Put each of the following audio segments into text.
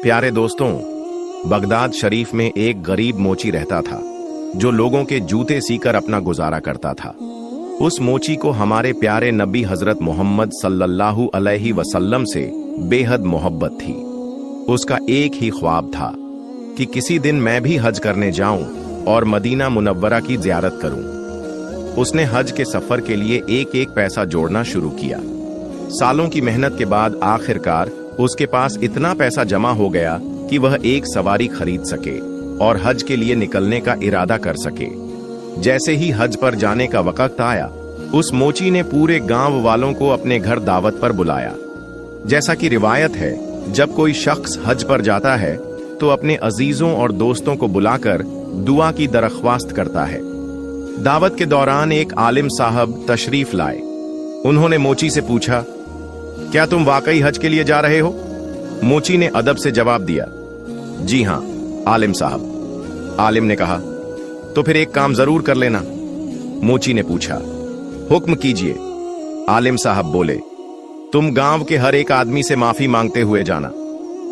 प्यारे दोस्तों, बगदाद शरीफ में एक गरीब मोची रहता था जो लोगों के जूते सीकर अपना गुजारा करता था। उस मोची को हमारे प्यारे नबी हजरत मोहम्मद सल्लल्लाहु अलैहि वसल्लम से बेहद मोहब्बत थी। उसका एक ही ख्वाब था कि किसी दिन मैं भी हज करने जाऊं और मदीना मुनव्वरा की ज़ियारत करूं। उसने हज के सफर के लिए एक एक पैसा जोड़ना शुरू किया। सालों की मेहनत के बाद आखिरकार उसके पास इतना पैसा जमा हो गया कि वह एक सवारी खरीद सके और हज के लिए निकलने का इरादा कर सके। जैसे ही हज पर जाने का वक्त आया, उस मोची ने पूरे गांव वालों को अपने घर दावत पर बुलाया। जैसा कि रिवायत है, जब कोई शख्स हज पर जाता है तो अपने अजीजों और दोस्तों को बुलाकर दुआ की दरख्वास्त करता है। दावत के दौरान एक आलिम साहब तशरीफ लाए। उन्होंने मोची से पूछा, क्या तुम वाकई हज के लिए जा रहे हो? मोची ने अदब से जवाब दिया, जी हां आलिम साहब। आलिम ने कहा, तो फिर एक काम जरूर कर लेना। मोची ने पूछा, हुक्म कीजिए। आलिम साहब बोले, तुम गांव के हर एक आदमी से माफी मांगते हुए जाना।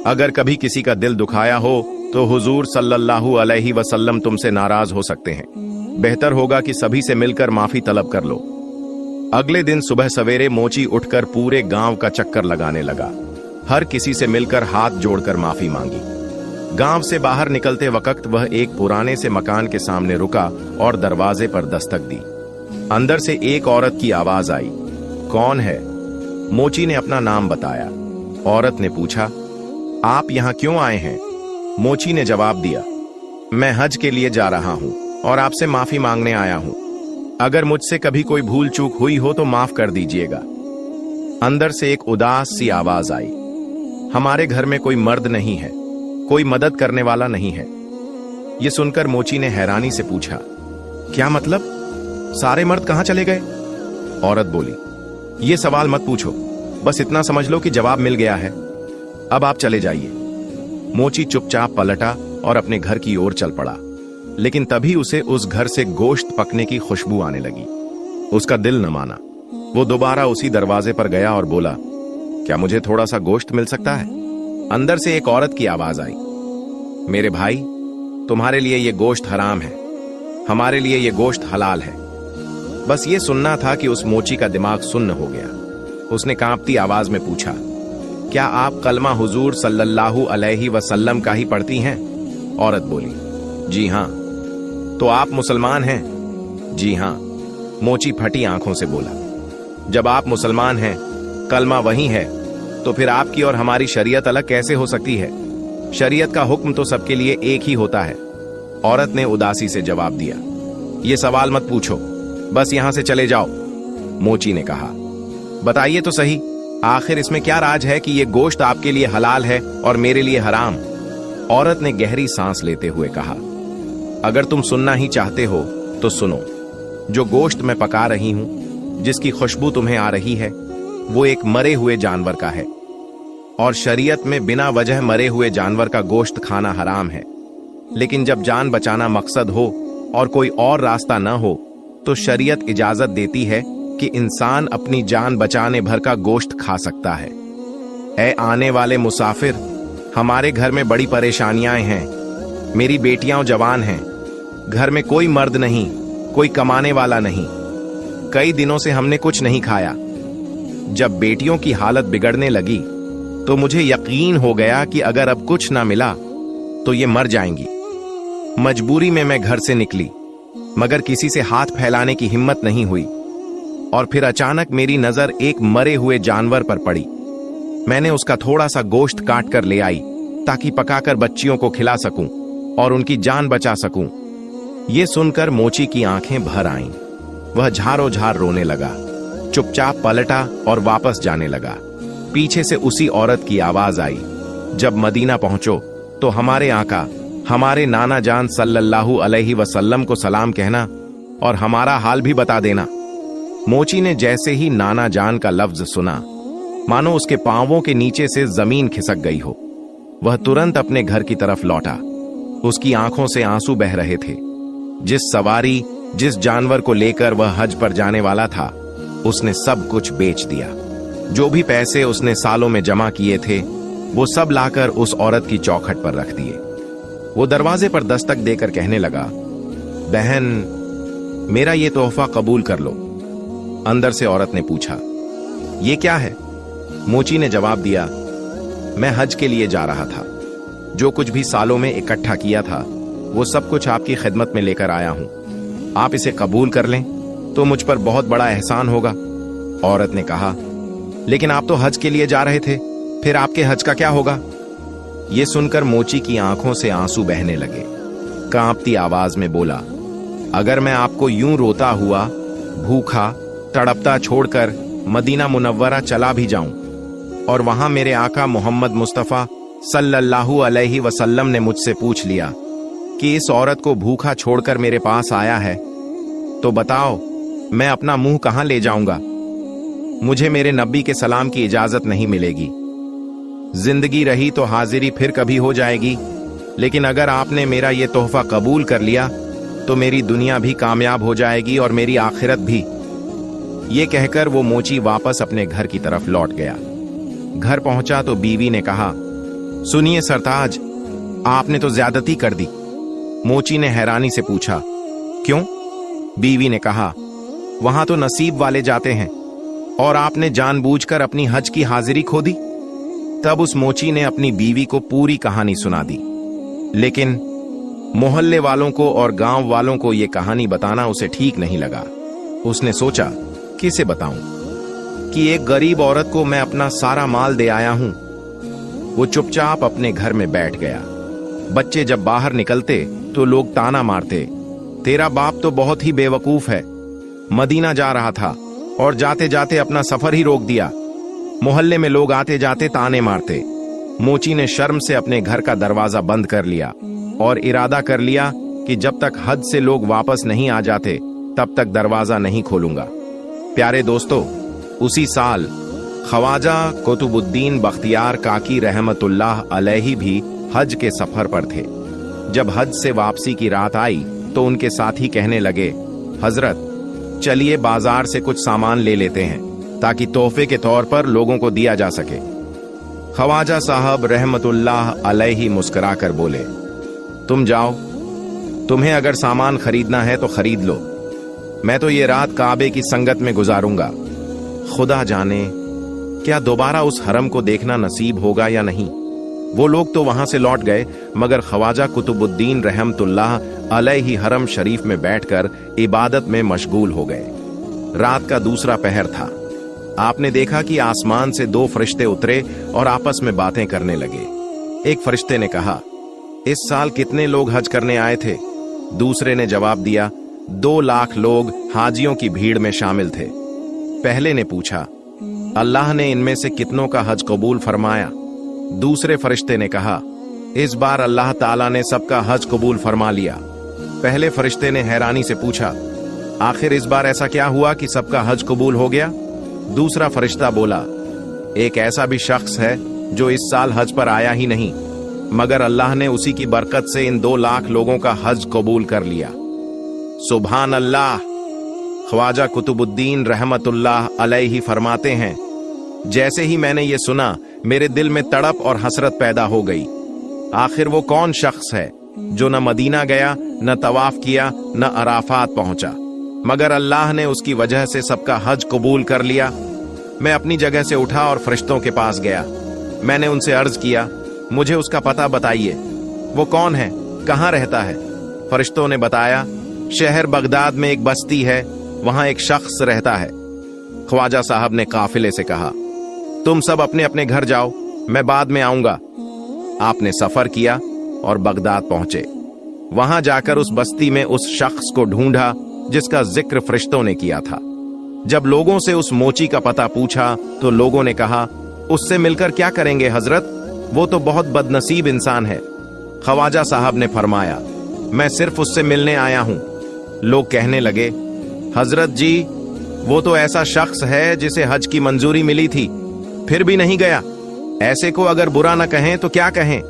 अगर कभी किसी का दिल दुखाया हो तो हुजूर सल्लल्लाहु अलैहि वसल्लम तुमसे नाराज हो सकते हैं। बेहतर होगा कि सभी से मिलकर माफी तलब कर लो। अगले दिन सुबह सवेरे मोची उठकर पूरे गांव का चक्कर लगाने लगा। हर किसी से मिलकर हाथ जोड़कर माफी मांगी। गांव से बाहर निकलते वक्त वह एक पुराने से मकान के सामने रुका और दरवाजे पर दस्तक दी। अंदर से एक औरत की आवाज आई, कौन है? मोची ने अपना नाम बताया। औरत ने पूछा, आप यहां क्यों आए हैं? मोची ने जवाब दिया, मैं हज के लिए जा रहा हूं और आपसे माफी मांगने आया हूं। अगर मुझसे कभी कोई भूल चूक हुई हो तो माफ कर दीजिएगा। अंदर से एक उदास सी आवाज आई, हमारे घर में कोई मर्द नहीं है, कोई मदद करने वाला नहीं है। यह सुनकर मोची ने हैरानी से पूछा, क्या मतलब? सारे मर्द कहां चले गए? औरत बोली, यह सवाल मत पूछो, बस इतना समझ लो कि जवाब मिल गया है। अब आप चले जाइए। मोची चुपचाप पलटा और अपने घर की ओर चल पड़ा। लेकिन तभी उसे उस घर से गोश्त पकने की खुशबू आने लगी। उसका दिल न माना। वो दोबारा उसी दरवाजे पर गया और बोला, क्या मुझे थोड़ा सा गोश्त मिल सकता है? अंदर से एक औरत की आवाज आई, मेरे भाई, तुम्हारे लिए ये गोश्त हराम है, हमारे लिए ये गोश्त हलाल है। बस ये सुनना था कि उस मोची का दिमाग सुन्न हो गया। उसने कांपती आवाज में पूछा, क्या आप कलमा हुजूर सल्लल्लाहु अलैहि वसल्लम का ही पढ़ती हैं? औरत बोली, जी हां। तो आप मुसलमान हैं? जी हां। मोची फटी आंखों से बोला, जब आप मुसलमान हैं, कलमा वही है, तो फिर आपकी और हमारी शरीयत अलग कैसे हो सकती है? शरीयत का हुक्म तो सबके लिए एक ही होता है। औरत ने उदासी से जवाब दिया, यह सवाल मत पूछो, बस यहां से चले जाओ। मोची ने कहा, बताइए तो सही, आखिर इसमें क्या राज है कि यह गोश्त आपके लिए हलाल है और मेरे लिए हराम? औरत ने गहरी सांस लेते हुए कहा, अगर तुम सुनना ही चाहते हो तो सुनो। जो गोश्त मैं पका रही हूं, जिसकी खुशबू तुम्हें आ रही है, वो एक मरे हुए जानवर का है और शरीयत में बिना वजह मरे हुए जानवर का गोश्त खाना हराम है। लेकिन जब जान बचाना मकसद हो और कोई और रास्ता न हो तो शरीयत इजाजत देती है कि इंसान अपनी जान बचाने भर का गोश्त खा सकता है। ऐ आने वाले मुसाफिर, हमारे घर में बड़ी परेशानियां हैं। मेरी बेटियां जवान हैं, घर में कोई मर्द नहीं, कोई कमाने वाला नहीं। कई दिनों से हमने कुछ नहीं खाया। जब बेटियों की हालत बिगड़ने लगी तो मुझे यकीन हो गया कि अगर अब कुछ ना मिला तो ये मर जाएंगी। मजबूरी में मैं घर से निकली, मगर किसी से हाथ फैलाने की हिम्मत नहीं हुई। और फिर अचानक मेरी नजर एक मरे हुए जानवर पर पड़ी। मैंने उसका थोड़ा सा गोश्त काट कर ले आई ताकि पकाकर बच्चियों को खिला सकूं और उनकी जान बचा सकूं। यह सुनकर मोची की आंखें भर आईं। वह झारो झार रोने लगा, चुपचाप पलटा और वापस जाने लगा। पीछे से उसी औरत की आवाज आई, जब मदीना पहुंचो तो हमारे आका, हमारे नाना जान सल्लल्लाहु अलैहि वसल्लम को सलाम कहना और हमारा हाल भी बता देना। मोची ने जैसे ही नाना जान का लफ्ज सुना, मानो उसके पांवों के नीचे से जमीन खिसक गई हो। वह तुरंत अपने घर की तरफ लौटा। उसकी आंखों से आंसू बह रहे थे। जिस सवारी, जिस जानवर को लेकर वह हज पर जाने वाला था, उसने सब कुछ बेच दिया। जो भी पैसे उसने सालों में जमा किए थे, वो सब लाकर उस औरत की चौखट पर रख दिए। वो दरवाजे पर दस्तक देकर कहने लगा, बहन, मेरा ये तोहफा कबूल कर लो। अंदर से औरत ने पूछा, ये क्या है? मोची ने जवाब दिया, मैं हज के लिए जा रहा था। जो कुछ भी सालों में इकट्ठा किया था वो सब कुछ आपकी खिदमत में लेकर आया हूं। आप इसे कबूल कर लें तो मुझ पर बहुत बड़ा एहसान होगा। औरत ने कहा, लेकिन आप तो हज के लिए जा रहे थे, फिर आपके हज का क्या होगा? ये सुनकर मोची की आंखों से आंसू बहने लगे। कांपती आवाज में बोला, अगर मैं आपको यूं रोता हुआ, भूखा, तड़पता छोड़कर मदीना मुनव्वरा चला भी जाऊं और वहां मेरे आका मोहम्मद मुस्तफा सल्लल्लाहु अलैहि वसल्लम ने मुझसे पूछ लिया कि इस औरत को भूखा छोड़कर मेरे पास आया है, तो बताओ मैं अपना मुंह कहां ले जाऊंगा? मुझे मेरे नबी के सलाम की इजाजत नहीं मिलेगी। जिंदगी रही तो हाजिरी फिर कभी हो जाएगी, लेकिन अगर आपने मेरा ये तोहफा कबूल कर लिया तो मेरी दुनिया भी कामयाब हो जाएगी और मेरी आखिरत भी। ये कहकर वो मोची वापस अपने घर की तरफ लौट गया। घर पहुंचा तो बीवी ने कहा, सुनिए सरताज, आपने तो ज्यादती कर दी। मोची ने हैरानी से पूछा, क्यों? बीवी ने कहा, वहां तो नसीब वाले जाते हैं और आपने जानबूझकर अपनी हज की हाजिरी खो दी। तब उस मोची ने अपनी बीवी को पूरी कहानी सुना दी, लेकिन मोहल्ले वालों को और गांव वालों को यह कहानी बताना उसे ठीक नहीं लगा। उसने सोचा, किसे बताऊं कि एक गरीब औरत को मैं अपना सारा माल दे आया हूं। वो चुपचाप अपने घर में बैठ गया। बच्चे जब बाहर निकलते तो लोग ताना मारते, तेरा बाप तो बहुत ही बेवकूफ है, मदीना जा रहा था और जाते जाते अपना सफर ही रोक दिया। मोहल्ले में लोग आते जाते ताने मारते। मोची ने शर्म से अपने घर का दरवाजा बंद कर लिया और इरादा कर लिया कि जब तक हज से लोग वापस नहीं आ जाते तब तक दरवाजा नहीं खोलूंगा। प्यारे दोस्तों, उसी साल ख्वाजा कुतुबुद्दीन बख्तियार काकी रहमतुल्लाह अलैहि भी हज के सफर पर थे। जब हज से वापसी की रात आई तो उनके साथी कहने लगे, हजरत, चलिए बाजार से कुछ सामान ले लेते हैं ताकि तोहफे के तौर पर लोगों को दिया जा सके। ख्वाजा साहब रहमतुल्लाह अलैहि मुस्कुरा कर बोले, तुम जाओ, तुम्हें अगर सामान खरीदना है तो खरीद लो, मैं तो ये रात काबे की संगत में गुजारूंगा। खुदा जाने क्या दोबारा उस हरम को देखना नसीब होगा या नहीं। वो लोग तो वहां से लौट गए, मगर ख्वाजा कुतुबुद्दीन रहमतुल्लाह अलैहि हरम शरीफ में बैठकर इबादत में मशगूल हो गए। रात का दूसरा पहर था। आपने देखा कि आसमान से दो फरिश्ते उतरे और आपस में बातें करने लगे। एक फरिश्ते ने कहा, इस साल कितने लोग हज करने आए थे? दूसरे ने जवाब दिया, 2 लाख लोग हाजियों की भीड़ में शामिल थे। पहले ने पूछा, अल्लाह ने इनमें से कितनों का हज कबूल फरमाया? दूसरे फरिश्ते ने कहा, इस बार अल्लाह ताला ने सबका हज कबूल फरमा लिया। पहले फरिश्ते ने हैरानी से पूछा, आखिर इस बार ऐसा क्या हुआ कि सबका हज कबूल हो गया? दूसरा फरिश्ता बोला, एक ऐसा भी शख्स है जो इस साल हज पर आया ही नहीं, मगर अल्लाह ने उसी की बरकत से इन 2 लाख लोगों का हज कबूल कर लिया। सुभान अल्लाह। ख्वाजा कुतुबुद्दीन रहमतुल्लाह अलैहि फरमाते हैं, जैसे ही मैंने ये सुना मेरे दिल में तड़प और हसरत पैदा हो गई। आखिर वो कौन शख्स है जो न मदीना गया, न तवाफ किया, न अराफात पहुंचा, मगर अल्लाह ने उसकी वजह से सबका हज कबूल कर लिया। मैं अपनी जगह से उठा और फरिश्तों के पास गया। मैंने उनसे अर्ज किया, मुझे उसका पता बताइए, वो कौन है, कहां रहता है? फरिश्तों ने बताया, शहर बगदाद में एक बस्ती है, वहां एक शख्स रहता है। ख्वाजा साहब ने काफिले से कहा, तुम सब अपने अपने घर जाओ, मैं बाद में आऊंगा। आपने सफर किया और बगदाद पहुंचे। वहां जाकर उस बस्ती में उस शख्स को ढूंढा जिसका जिक्र फरिश्तों ने किया था। जब लोगों से उस मोची का पता पूछा तो लोगों ने कहा, उससे मिलकर क्या करेंगे हजरत, वो तो बहुत बदनसीब इंसान है। ख्वाजा साहब ने फरमाया, मैं सिर्फ उससे मिलने आया हूं। लोग कहने लगे, हजरत जी, वो तो ऐसा शख्स है जिसे हज की मंजूरी मिली थी, फिर भी नहीं गया। ऐसे को अगर बुरा न कहें तो क्या कहें।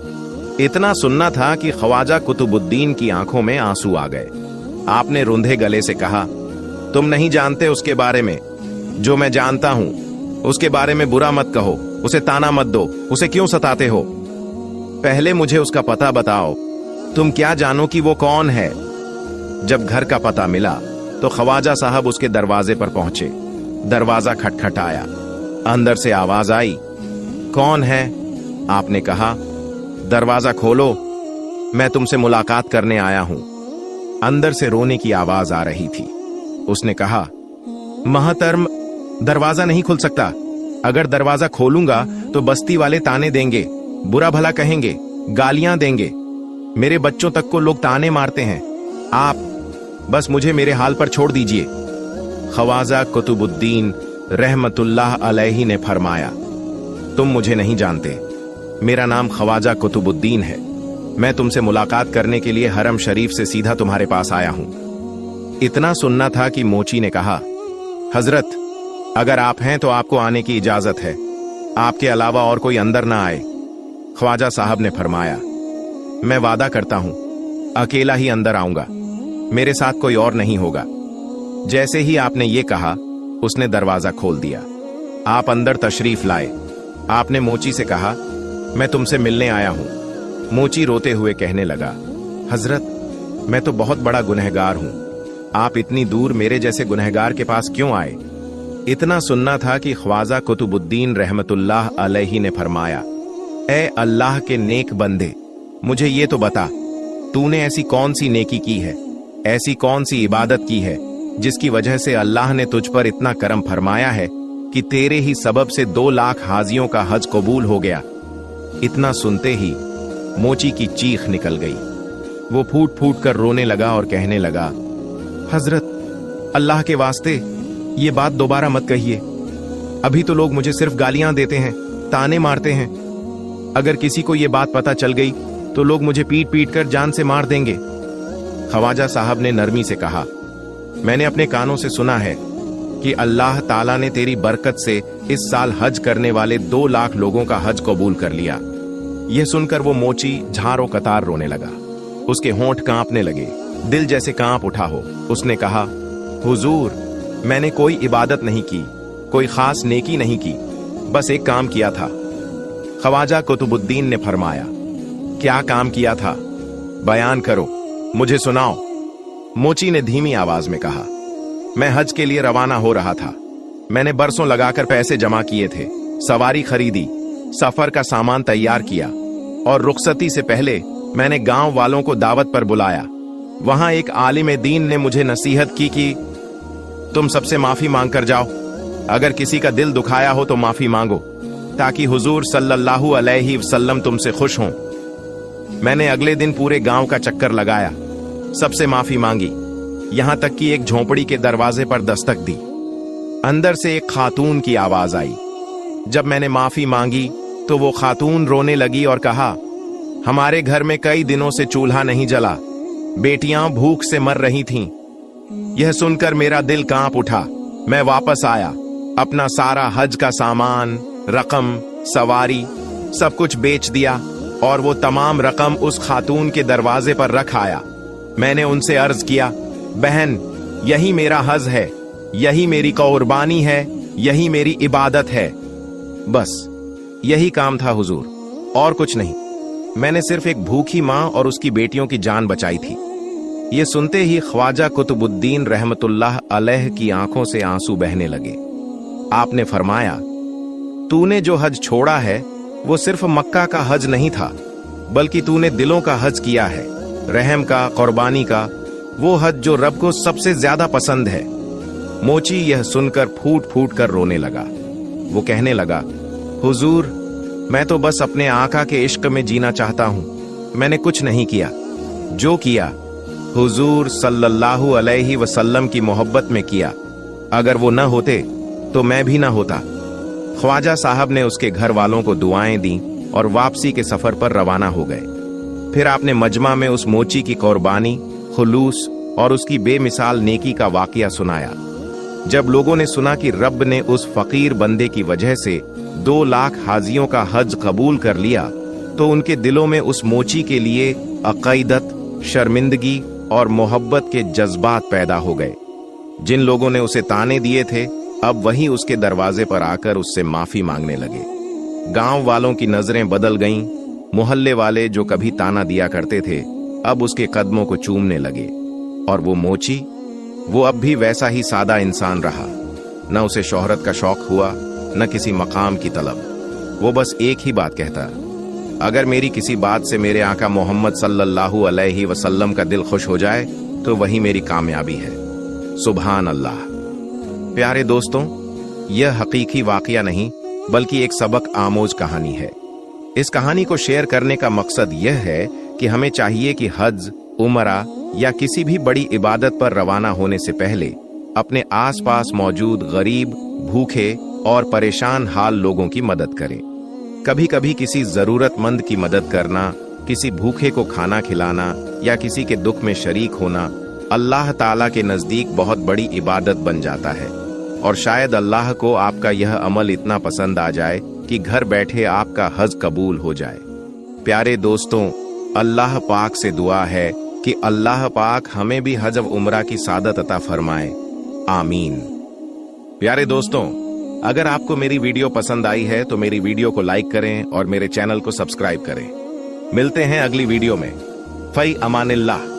इतना सुनना था कि ख्वाजा कुतुबुद्दीन की आंखों में आंसू आ गए। आपने रुंधे गले से कहा, तुम नहीं जानते उसके बारे में, जो मैं जानता हूं उसके बारे में बुरा मत कहो। उसे ताना मत दो, उसे क्यों सताते हो? पहले मुझे उसका पता बताओ, तुम क्या जानो कि वो कौन है? जब घर का पता मिला तो ख्वाजा साहब उसके दरवाजे पर पहुंचे। दरवाजा खटखटाया, अंदर से आवाज आई, कौन है? आपने कहा, दरवाजा खोलो, मैं तुमसे मुलाकात करने आया हूं। अंदर से रोने की आवाज आ रही थी। उसने कहा, महतरम, दरवाजा नहीं खुल सकता। अगर दरवाजा खोलूंगा तो बस्ती वाले ताने देंगे, बुरा भला कहेंगे, गालियां देंगे। मेरे बच्चों तक को लोग ताने मारते हैं। आप बस मुझे मेरे हाल पर छोड़ दीजिए। ख्वाजा कुतुबुद्दीन रहमतुल्लाह अलैहि ने फरमाया, तुम मुझे नहीं जानते, मेरा नाम ख्वाजा कुतुबुद्दीन है। मैं तुमसे मुलाकात करने के लिए हरम शरीफ से सीधा तुम्हारे पास आया हूं। इतना सुनना था कि मोची ने कहा, हजरत, अगर आप हैं तो आपको आने की इजाजत है, आपके अलावा और कोई अंदर ना आए। ख्वाजा साहब ने फरमाया, मैं वादा करता हूं अकेला ही अंदर आऊंगा, मेरे साथ कोई और नहीं होगा। जैसे ही आपने ये कहा, उसने दरवाजा खोल दिया। आप अंदर तशरीफ लाए। आपने मोची से कहा, मैं तुमसे मिलने आया हूं। मोची रोते हुए कहने लगा, हजरत, मैं तो बहुत बड़ा गुनहगार हूं, आप इतनी दूर मेरे जैसे गुनहगार के पास क्यों आए? इतना सुनना था कि ख्वाजा कुतुबुद्दीन रहमतुल्लाह अलैहि ने फरमाया, ए अल्लाह के नेक बंदे, मुझे ये तो बता, तूने ऐसी कौन सी नेकी की है, ऐसी कौन सी इबादत की है जिसकी वजह से अल्लाह ने तुझ पर इतना करम फरमाया है कि तेरे ही सबब से 2 लाख हाजियों का हज कबूल हो गया। इतना सुनते ही मोची की चीख निकल गई। वो फूट फूट कर रोने लगा और कहने लगा, हजरत, अल्लाह के वास्ते ये बात दोबारा मत कहिए। अभी तो लोग मुझे सिर्फ गालियां देते हैं, ताने मारते हैं। अगर किसी को ये बात पता चल गई तो लोग मुझे पीट पीट कर जान से मार देंगे। ख्वाजा साहब ने नरमी से कहा, मैंने अपने कानों से सुना है कि अल्लाह ताला ने तेरी बरकत से इस साल हज करने वाले 2 लाख लोगों का हज कबूल कर लिया। यह सुनकर वो मोची झारो कतार रोने लगा। उसके होंठ कांपने लगे, दिल जैसे कांप उठा हो। उसने कहा, हुजूर, मैंने कोई इबादत नहीं की, कोई खास नेकी नहीं की, बस एक काम किया था। ख्वाजा कुतुबुद्दीन ने फरमाया, क्या काम किया था? बयान करो, मुझे सुनाओ। मोची ने धीमी आवाज में कहा, मैं हज के लिए रवाना हो रहा था। मैंने बरसों लगाकर पैसे जमा किए थे, सवारी खरीदी, सफर का सामान तैयार किया और रुखसती से पहले मैंने गांव वालों को दावत पर बुलाया। वहां एक आलिम दीन ने मुझे नसीहत की कि तुम सबसे माफी मांग कर जाओ, अगर किसी का दिल दुखाया हो तो माफी मांगो, ताकि हुजूर सल्लल्लाहु अलैहि वसल्लम तुमसे खुश हों। मैंने अगले दिन पूरे गांव का चक्कर लगाया, सबसे माफी मांगी, यहां तक कि एक झोपड़ी के दरवाजे पर दस्तक दी। अंदर से एक खातून की आवाज आई। जब मैंने माफी मांगी तो वो खातून रोने लगी और कहा, हमारे घर में कई दिनों से चूल्हा नहीं जला, बेटियां भूख से मर रही थीं। यह सुनकर मेरा दिल कांप उठा। मैं वापस आया, अपना सारा हज का सामान, रकम, सवारी सब कुछ बेच दिया और वो तमाम रकम उस खातून के दरवाजे पर रख आया। मैंने उनसे अर्ज किया, बहन, यही मेरा हज है, यही मेरी कुर्बानी है, यही मेरी इबादत है। बस यही काम था हुजूर, और कुछ नहीं। मैंने सिर्फ एक भूखी मां और उसकी बेटियों की जान बचाई थी। ये सुनते ही ख्वाजा कुतुबुद्दीन रहमतुल्लाह अलैह की आंखों से आंसू बहने लगे। आपने फरमाया, तूने जो हज छोड़ा है वो सिर्फ मक्का का हज नहीं था, बल्कि तूने दिलों का हज किया है, रहम का, कुर्बानी का, वो हज जो रब को सबसे ज्यादा पसंद है। मोची यह सुनकर फूट फूट कर रोने लगा। वो कहने लगा, हुजूर, मैं तो बस अपने आका के इश्क में जीना चाहता हूं, मैंने कुछ नहीं किया। जो किया हुजूर सल्लल्लाहु अलैहि वसल्लम की मोहब्बत में किया। अगर वो न होते तो मैं भी न होता। ख्वाजा साहब ने उसके घर वालों को दुआएं दी और वापसी के सफर पर रवाना हो गए। फिर आपने मजमा में उस मोची की कुर्बानी, खुलूस और उसकी बेमिसाल नेकी का वाकया सुनाया। जब लोगों ने सुना कि रब ने उस फकीर बंदे की वजह से 2 लाख हाजियों का हज कबूल कर लिया, तो उनके दिलों में उस मोची के लिए अक़ीदत, शर्मिंदगी और मोहब्बत के जज्बात पैदा हो गए। जिन लोगों ने उसे ताने दिए थे, अब वही उसके दरवाजे पर आकर उससे माफी मांगने लगे। गांव वालों की नजरें बदल गईं। मोहल्ले वाले जो कभी ताना दिया करते थे अब उसके कदमों को चूमने लगे। और वो मोची, वो अब भी वैसा ही सादा इंसान रहा। न उसे शोहरत का शौक हुआ, न किसी मकाम की तलब। वो बस एक ही बात कहता, अगर मेरी किसी बात से मेरे आका मोहम्मद सल्लल्लाहु अलैहि वसल्लम का दिल खुश हो जाए तो वही मेरी कामयाबी है। सुभान अल्लाह। प्यारे दोस्तों, यह हकीकी वाकया नहीं बल्कि एक सबक आमोज कहानी है। इस कहानी को शेयर करने का मकसद यह है कि हमें चाहिए कि हज, उमरा या किसी भी बड़ी इबादत पर रवाना होने से पहले अपने आसपास मौजूद गरीब, भूखे और परेशान हाल लोगों की मदद करें। कभी कभी किसी जरूरतमंद की मदद करना, किसी भूखे को खाना खिलाना या किसी के दुख में शरीक होना अल्लाह ताला के नजदीक बहुत बड़ी इबादत बन जाता है। और शायद अल्लाह को आपका यह अमल इतना पसंद आ जाए कि घर बैठे आपका हज कबूल हो जाए। प्यारे दोस्तों, अल्लाह पाक से दुआ है कि अल्लाह पाक हमें भी हज व उमरा की सादत अता फरमाए। आमीन। प्यारे दोस्तों, अगर आपको मेरी वीडियो पसंद आई है तो मेरी वीडियो को लाइक करें और मेरे चैनल को सब्सक्राइब करें। मिलते हैं अगली वीडियो में। फई अमानिल्लाह।